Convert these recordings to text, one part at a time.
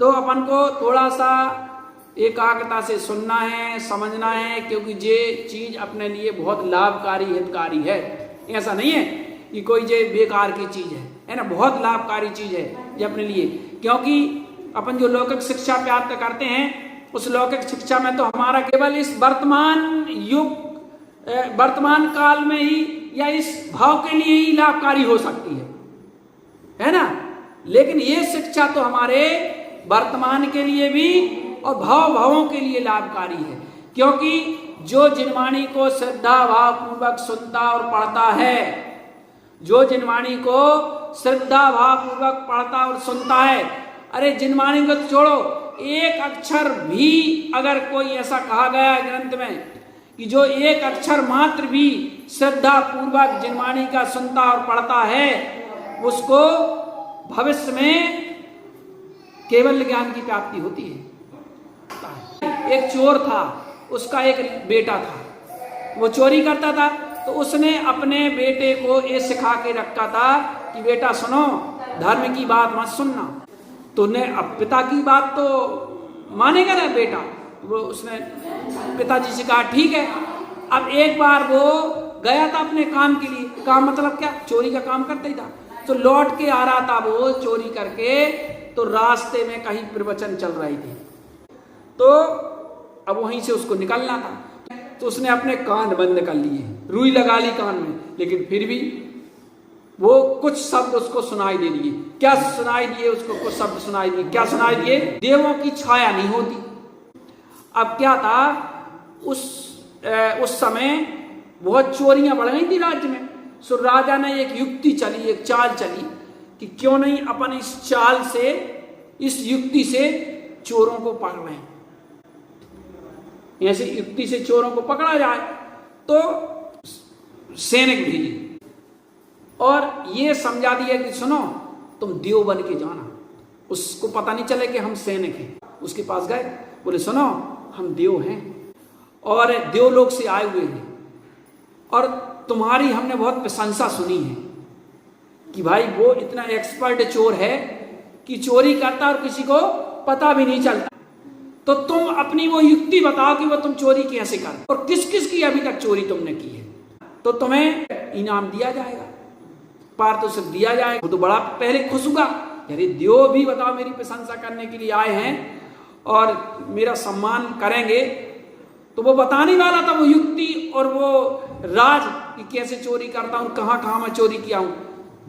तो अपन को थोड़ा सा एकाग्रता से सुनना है, समझना है, क्योंकि ये चीज अपने लिए बहुत लाभकारी हितकारी है। ऐसा नहीं है कि कोई ये बेकार की चीज है ना, बहुत लाभकारी चीज है ये अपने लिए। क्योंकि अपन जो लौकिक शिक्षा प्राप्त करते हैं उस लौकिक शिक्षा में तो हमारा केवल इस वर्तमान युग, वर्तमान काल में ही या इस भाव के लिए ही लाभकारी हो सकती है ना। लेकिन ये शिक्षा तो हमारे वर्तमान के लिए भी और भावों के लिए लाभकारी है। क्योंकि जो जिनवाणी को श्रद्धा भाव पूर्वक सुनता और पढ़ता है, जो जिनवाणी को श्रद्धा भाव पूर्वक पढ़ता और सुनता है, अरे जिनवाणी को छोड़ो, एक अक्षर भी अगर कोई ऐसा कहा गया है ग्रंथ में कि जो एक अक्षर मात्र भी श्रद्धा पूर्वक जिनवाणी का सुनता और पढ़ता है, उसको भविष्य में केवल ज्ञान की प्राप्ति होती है। एक चोर था, उसका एक बेटा था, वो चोरी करता था, तो उसने अपने बेटे को ये सिखा के रखा था कि बेटा सुनो, धर्म की बात मत सुनना। तो ने अब पिता की बात तो मानेगा ना बेटा, वो उसने पिताजी से कहा ठीक है। अब एक बार वो गया था अपने काम के लिए, काम मतलब क्या, चोरी का काम करता ही था। तो लौट के आ रहा था वो चोरी करके, तो रास्ते में कहीं प्रवचन चल रही थी, तो अब वहीं से उसको निकलना था। तो उसने अपने कान बंद कर लिए, रुई लगा ली कान में, लेकिन फिर भी वो कुछ शब्द उसको सुनाई दे दिए। क्या सुनाई दिए उसको? कुछ शब्द सुनाई दिए। क्या सुनाई दिए? देवों की छाया नहीं होती। अब क्या था, उस समय बहुत चोरियां बढ़ गई थी राज्य में। सो राजा ने एक युक्ति चली, एक चाल चली कि क्यों नहीं अपन इस चाल से, इस युक्ति से चोरों को पकड़ लें, ऐसे युक्ति से चोरों को पकड़ा जाए। तो सैनिक भेजी और ये समझा दिया कि सुनो, तुम देव बन के जाना, उसको पता नहीं चले कि हम सैनिक हैं। उसके पास गए, बोले सुनो, हम देव हैं और देवलोक से आए हुए हैं, और तुम्हारी हमने बहुत प्रशंसा सुनी है कि भाई वो इतना एक्सपर्ट चोर है कि चोरी करता और किसी को पता भी नहीं चलता। तो तुम अपनी वो युक्ति बताओ कि वो तुम चोरी कैसे कर, और किस किस की अभी तक चोरी तुमने की है, तो तुम्हें इनाम दिया जाएगा, पारितोषिक दिया जाएगा। वो तो बड़ा पहले खुश हुआ, अरे देव भी बताओ मेरी प्रशंसा करने के लिए आए हैं और मेरा सम्मान करेंगे। तो वो बताने वाला था वो युक्ति और वो राज कि कैसे चोरी करता हूं, कहां कहां मैं चोरी किया हूं।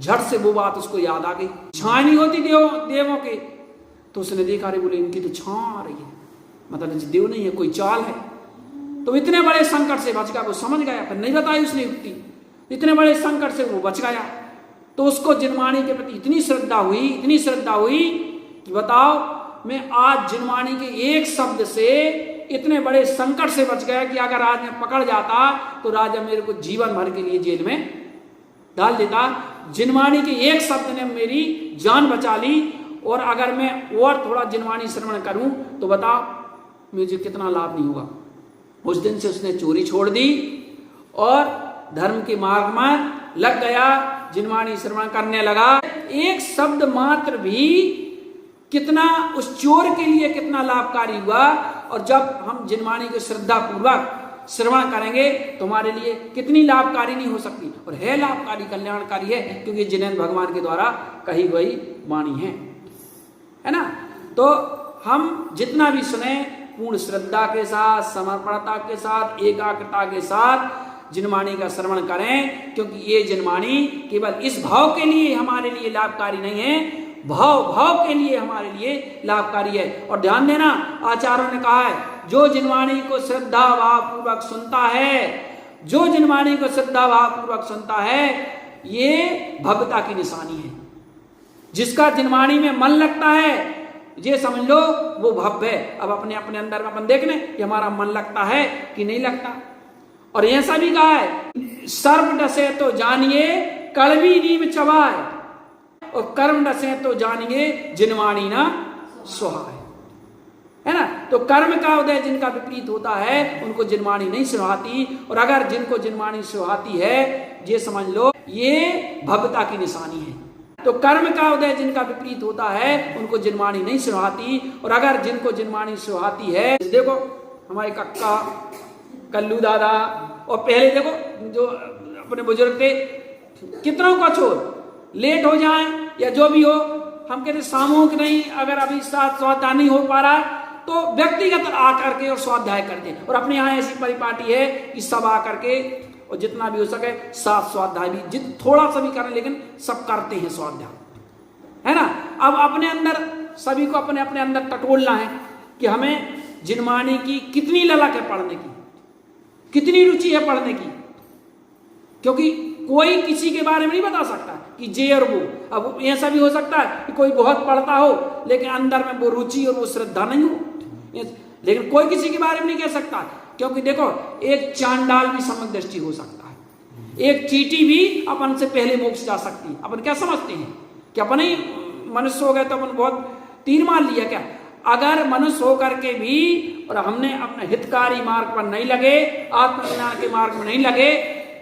झट से वो बात उसको याद आ गई। छाया नहीं होती देवों के, तो उसने देखा, अरे बोले इनकी तो छां आ रही है, मतलब देव नहीं है, कोई चाल है। तो इतने बड़े संकट से बच गया, वो समझ गया, फिर नहीं बताई उसने युक्ति, इतने बड़े संकट से वो बच गया। तो उसको जिनवाणी के प्रति इतनी श्रद्धा हुई कि बताओ, मैं आज जिनवाणी के एक शब्द से इतने बड़े संकट से बच गया कि अगर आज मैं पकड़ जाता तो राजा मेरे को जीवन भर के लिए जेल में डाल देता। जिनवाणी के एक शब्द ने मेरी जान बचा ली, और अगर मैं और थोड़ा जिनवाणी श्रवण करूं तो बताओ मुझे कितना लाभ नहीं होगा। उस दिन से उसने चोरी छोड़ दी और धर्म के मार्ग में लग गया, जिनवाणी श्रवण करने लगा। एक शब्द मात्र भी कितना उस चोर के लिए कितना लाभकारी हुआ, और जब हम जिनवाणी को श्रद्धा पूर्वक श्रवण करेंगे तो हमारे लिए कितनी लाभकारी नहीं हो सकती, और है लाभकारी, कल्याणकारी है, क्योंकि जिनेन्द्र भगवान के द्वारा कही गई वाणी है ना। तो हम जितना भी सुने पूर्ण श्रद्धा के साथ, समर्पणता के साथ, एकाग्रता के साथ जिनवाणी का श्रवण करें, क्योंकि ये जिनवाणी केवल इस भाव के लिए हमारे लिए लाभकारी नहीं है, भाव के लिए हमारे लिए लाभकारी है। और ध्यान देना, आचार्यों ने कहा है, जो जिनवाणी को श्रद्धा भाव पूर्वक सुनता है, जो जिनवाणी को श्रद्धा भाव पूर्वक सुनता है, ये भव्यता की निशानी है। जिसका जिनवाणी में मन लगता है, ये समझ लो वो भव्य है। अब अपने अपने अंदर में अपन देख लें कि हमारा मन लगता है कि नहीं लगता। और ऐसा भी कहा है, सर्प डसे तो जानिए कड़वी नीम चबाए, और कर्म डसे तो जानिए जिनवाणी ना सुहाए, है ना। तो कर्म का उदय जिनका विपरीत होता है उनको जिनवाणी नहीं सुहाती, और अगर जिनको जिनवाणी सुहाती है, ये समझ लो ये भव्यता की निशानी है। तो कर्म का उदय जिनका विपरीत होता है उनको जिनवाणी नहीं सुहाती, और अगर जिनको जिनवाणी सुहाती है, देखो हमारे कक्का, कल्लू दादा, और पहले देखो जो अपने बुजुर्ग थे, कितनों का छोर लेट हो जाए या जो भी हो, हम कहते सामूहिक नहीं, अगर अभी साथ स्वाध्याय नहीं हो पा रहा तो व्यक्तिगत आकर के और स्वाध्याय करते, और अपने यहाँ ऐसी परिपाटी है कि सब आकर के और जितना भी हो सके साथ स्वाध्याय भी थोड़ा सा भी करें, लेकिन सब करते हैं स्वाध्याय, है ना। अब अपने अंदर सभी को अपने अपने अंदर टटोलना है कि हमें जिनवाणी की कितनी ललक है पढ़ने की, कितनी रुचि है पढ़ने की, क्योंकि कोई किसी के बारे में नहीं बता सकता कि जे और वो। अब ऐसा भी हो सकता है कि कोई बहुत पढ़ता हो लेकिन अंदर में वो रुचि और वो श्रद्धा नहीं हो, लेकिन कोई किसी के बारे में नहीं कह सकता, क्योंकि देखो एक चांडाल भी सम्यक दृष्टि हो सकता है, एक चींटी भी अपन से पहले मोक्ष जा सकती है। अपन क्या समझते हैं कि अपन ही मनुष्य हो गए तो अपन बहुत तीर मार लिया क्या? अगर मनुष्य होकर के भी और हमने अपने हितकारी मार्ग पर नहीं लगे, आत्मज्ञान के मार्ग में नहीं लगे,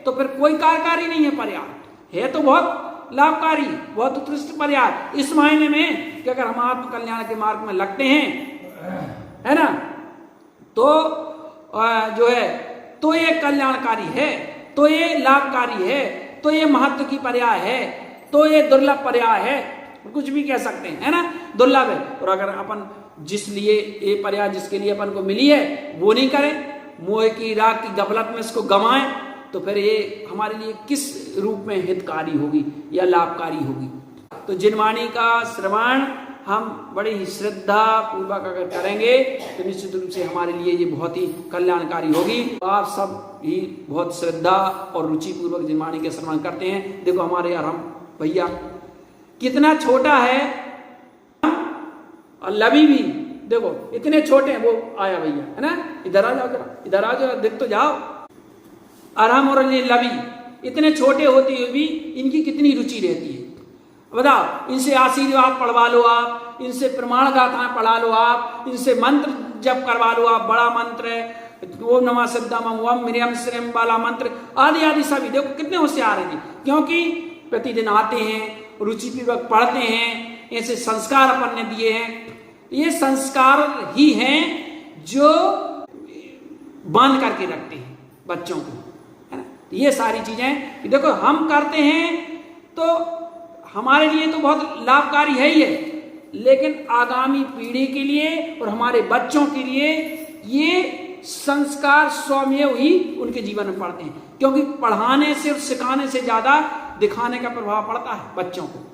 तो फिर कोई कार्यकारी नहीं है। पर्याय है तो बहुत लाभकारी, बहुत उत्कृष्ट पर्याय इस मायने में कि अगर हम आत्म कल्याण के मार्ग में लगते हैं, है ना, तो जो है तो ये कल्याणकारी है, तो ये लाभकारी है, तो ये महत्व की पर्याय है, तो ये दुर्लभ पर्याय है, कुछ भी कह सकते हैं, है ना, दुर्लभ है। और अगर अपन जिस लिए ये पर्याय जिसके लिए अपन को मिली है वो नहीं करें, मोह की राग की गफलत में इसको गंवाएं, तो फिर ये हमारे लिए किस रूप में हितकारी होगी या लाभकारी होगी। तो जिनवाणी का श्रवण हम बड़ी ही श्रद्धा पूर्वक अगर करेंगे तो निश्चित रूप से हमारे लिए ये बहुत ही कल्याणकारी होगी। आप सब भी बहुत श्रद्धा और रुचि पूर्वक जिनवाणी के श्रवण करते हैं। देखो हमारे अरहम भैया कितना छोटा है, और लवी भी देखो इतने छोटे हैं। वो आया भैया, है ना, इधर आ जाओ जरा, इधर आ जाओ, देख तो जाओ। अरहम और लवी इतने छोटे होते हुए भी इनकी कितनी रुचि रहती है, बताओ। इनसे आशीर्वाद पढ़वा लो आप, इनसे प्रमाण गाथाएं पढ़ा लो आप, इनसे मंत्र जप करवा लो आप, बड़ा मंत्र है ओम नमः सिद्धम ओम मिरियम श्रेम वाला मंत्र आदि आदि सभी देखो कितने होशियार हैं, क्योंकि प्रतिदिन आते हैं, रुचि पूर्वक पढ़ते हैं, ऐसे संस्कार अपन ने दिए हैं। ये संस्कार ही हैं जो बांध करके रखते हैं बच्चों को, है ना। ये सारी चीजें देखो हम करते हैं तो हमारे लिए तो बहुत लाभकारी है ही है, लेकिन आगामी पीढ़ी के लिए और हमारे बच्चों के लिए ये संस्कार स्वयं ही उनके जीवन में पड़ते हैं, क्योंकि पढ़ाने से और सिखाने से ज्यादा दिखाने का प्रभाव पड़ता है बच्चों को।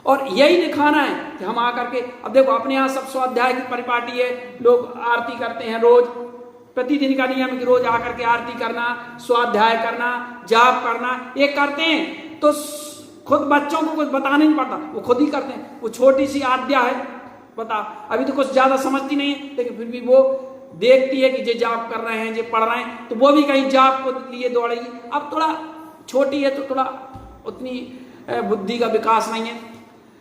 और यही दिखाना है कि हम आकर के, अब देखो अपने यहाँ सब स्वाध्याय की परिपाटी है, लोग आरती करते हैं रोज, प्रतिदिन का नियम कि रोज आकर के आरती करना, स्वाध्याय करना, जाप करना, ये करते हैं। तो खुद बच्चों को कुछ बताना नहीं पड़ता, वो खुद ही करते हैं। वो छोटी सी आद्या है, बता अभी तो कुछ ज्यादा समझती नहीं है, लेकिन फिर भी वो देखती है कि जे जाप कर रहे हैं, जे पढ़ रहे हैं, तो वो भी कहीं जाप को लिए दौड़ेगी। अब थोड़ा छोटी है तो थोड़ा उतनी बुद्धि का विकास नहीं है,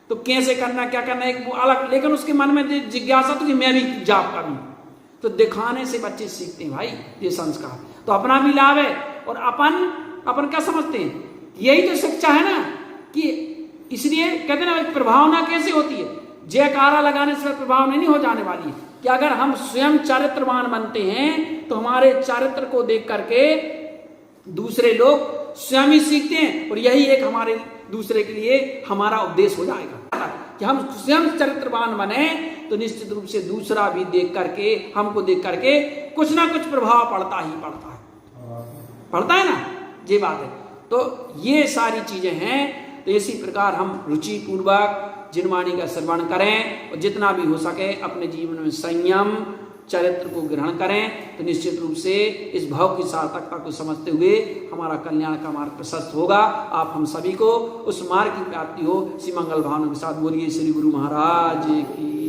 तो कैसे करना क्या करना एक वो अलग, लेकिन उसके मन में जिज्ञासा तो कि मैं भी जाप करूं, तो दिखाने से बच्चे सीखते हैं भाई ये संस्कार। तो अपना भी लाभ है, और अपन क्या समझते हैं, यही तो शिक्षा है ना, कि इसलिए कहते ना प्रभावना कैसे होती है, जयकारा लगाने से प्रभावना नहीं हो जाने वाली है, कि अगर हम स्वयं चरित्रवान बनते हैं तो हमारे चरित्र को देख करके दूसरे लोग स्वयं ही सीखते हैं, और यही एक हमारे दूसरे के लिए हमारा उपदेश हो जाएगा कि हम स्वयं चरित्रवान बने, तो निश्चित रूप से दूसरा भी देख करके, हमको देख करके कुछ ना कुछ प्रभाव पड़ता है ना, ये बात है। तो ये सारी चीजें हैं। तो इसी प्रकार हम रुचि पूर्वक जिनवाणी का श्रवण करें, और जितना भी हो सके अपने जीवन में संयम चरित्र को ग्रहण करें, तो निश्चित रूप से इस भाव की सार्थकता को समझते हुए हमारा कल्याण का मार्ग प्रशस्त होगा। आप हम सभी को उस मार्ग की प्राप्ति हो। श्री मंगल भावना के साथ बोलिए श्री गुरु महाराज की।